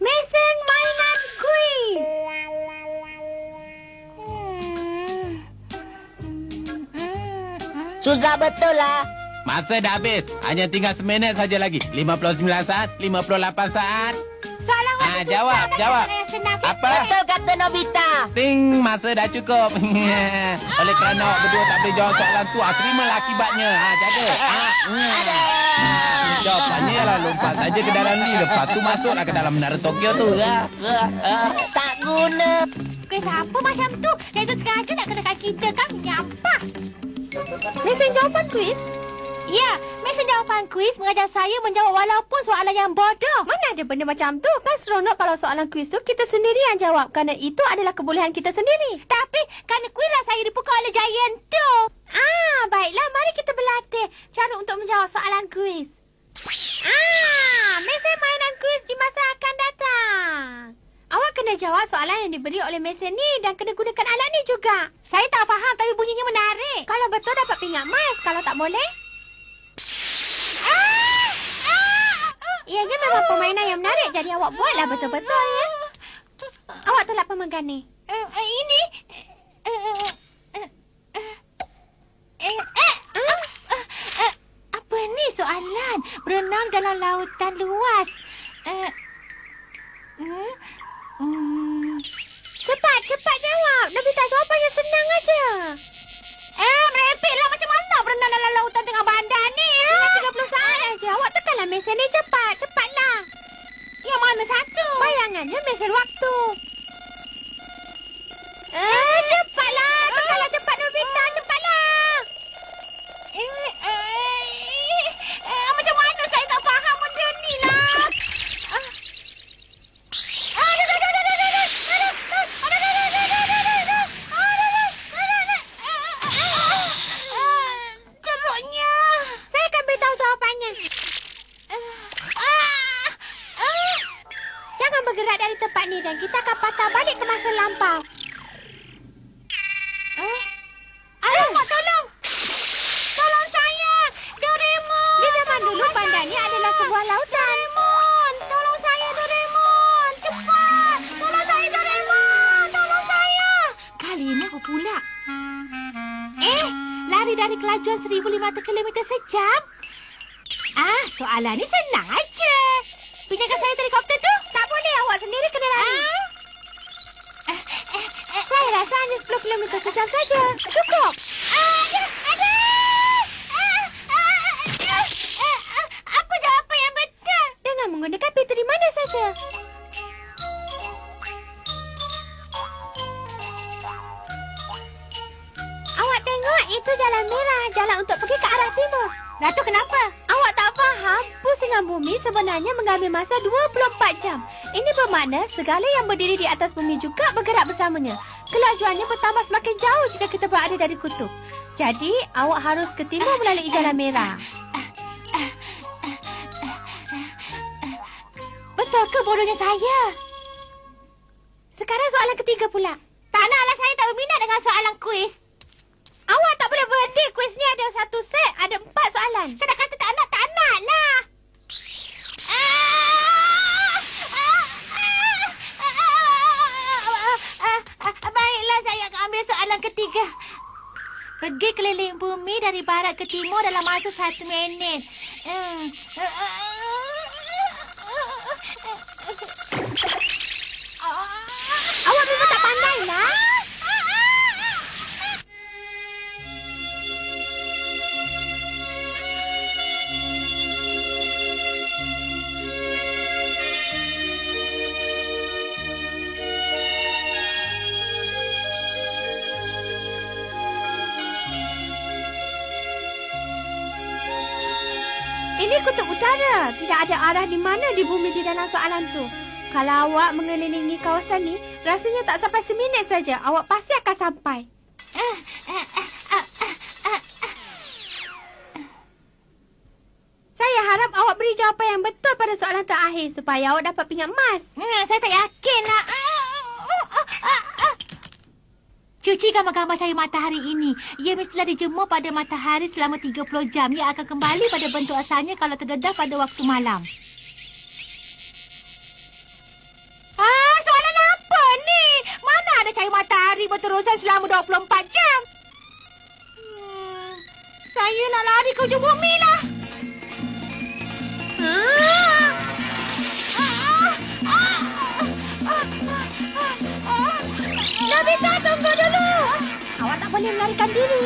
Mesin mainan kuis. Susah betul lah. Masa dah habis. Hanya tinggal seminit saja lagi. 59 saat, 58 saat. Soalan waktu jawab. Apa? Betul kata Nobita. Ting, masa dah cukup. Oleh kerana awak berdua tak boleh jawab soalan tu, terimalah akibatnya. Jaga. Jawapannya ialah lompat saja ke dalam lift. Lepas tu masuklah ke dalam menara Tokyo tu. Tak guna. Kuis apa macam tu? Dia tu sengaja nak kenakan kita kan? Nyapa. Mesin jawapan kuis? Ya, mesin jawapan kuis mengajar saya menjawab walaupun soalan yang bodoh. Mana ada benda macam tu? Kan seronok kalau soalan kuis tu kita sendiri yang jawab. Kerana itu adalah kebolehan kita sendiri. Tapi kerana kuis lah saya dipukul oleh giant tu. Baiklah. Mari kita berlatih cara untuk menjawab soalan kuis. Mesin mainan kuis di masa akan datang. Awak kena jawab soalan yang diberi oleh mesin ni dan kena gunakan alat ni juga. Saya tak faham tapi bunyinya menarik. Kalau betul dapat pingat emas. Kalau tak boleh... Ianya memang permainan yang menarik. Jadi awak buatlah betul-betul ya. Awak tolak pemegang ni. Ini... Apa ni soalan? Berenang dalam lautan luas. Cepat jawab. Nobita, jawapan yang senang aja. Merepeklah macam mana berenang dalam lautan tengah bandar ni ya. 30 saat aja. Awak tekanlah mesin ni cepat. Cepatlah. Yang mana satu? Bayangannya mesin waktu. Cepatlah. Tekanlah cepat Nobita. Cepatlah. Macam mana saya tak faham benda ni lah. Teruknya. Saya akan beritahu jawapannya. Jangan bergerak dari tempat ni dan kita akan patah balik ke masa lampau. Alamak, tolong! Tolong saya! Doraemon! Di zaman dulu bandar ni adalah sebuah lautan. Doraemon! Tolong saya, Doraemon! Cepat! Tolong saya, Doraemon! Tolong saya! Kali ini apa pula? Lari dari kelajuan 1,500 km sejam? Soalan ni senang aja. Pinjamkan saya helikopter tu? Tak boleh, awak sendiri kena lari. Saya rasa hanya 10 km sejam saja. Cukup. Apa jawapan yang betul? Dengan menggunakan pintu di mana saja. Awak tengok, itu jalan merah. Jalan untuk pergi ke arah timur. Ratu, kenapa? Awak tak faham? Pusingan bumi sebenarnya mengambil masa 24 jam. Ini bermakna segala yang berdiri di atas bumi juga bergerak bersamanya. Kelajuannya bertambah semakin jauh jika kita berada dari kutub. Jadi, awak harus ke timur melalui jalan merah. Betul ke bodohnya saya? Sekarang soalan ketiga pula. Tak naklah, saya tak berminat dengan soalan kuis. Awak tak boleh berhenti. Kuis ni ada satu set. Ada 4 soalan. Saya dah kata tak nak lah. Baiklah, saya akan ambil soalan ketiga. Pergi keliling bumi dari barat ke timur dalam masa 1 minit. Awak memang tak pandai lah. Ini kutub utara. Tidak ada arah di mana di bumi di dalam soalan tu. Kalau awak mengelilingi kawasan ni, rasanya tak sampai seminit saja. Awak pasti akan sampai. Saya harap awak beri jawapan yang betul pada soalan terakhir supaya awak dapat pingat emas. Saya tak yakin lah. Cuci gambar-gambar cahaya matahari ini. Ia mestilah dijemur pada matahari selama 30 jam. Ia akan kembali pada bentuk asalnya kalau terdedah pada waktu malam. lari berterusan selama 24 jam. Saya nak lari ke ujung bumi lah. Nobita, tunggu dulu. Awak tak boleh melarikan diri.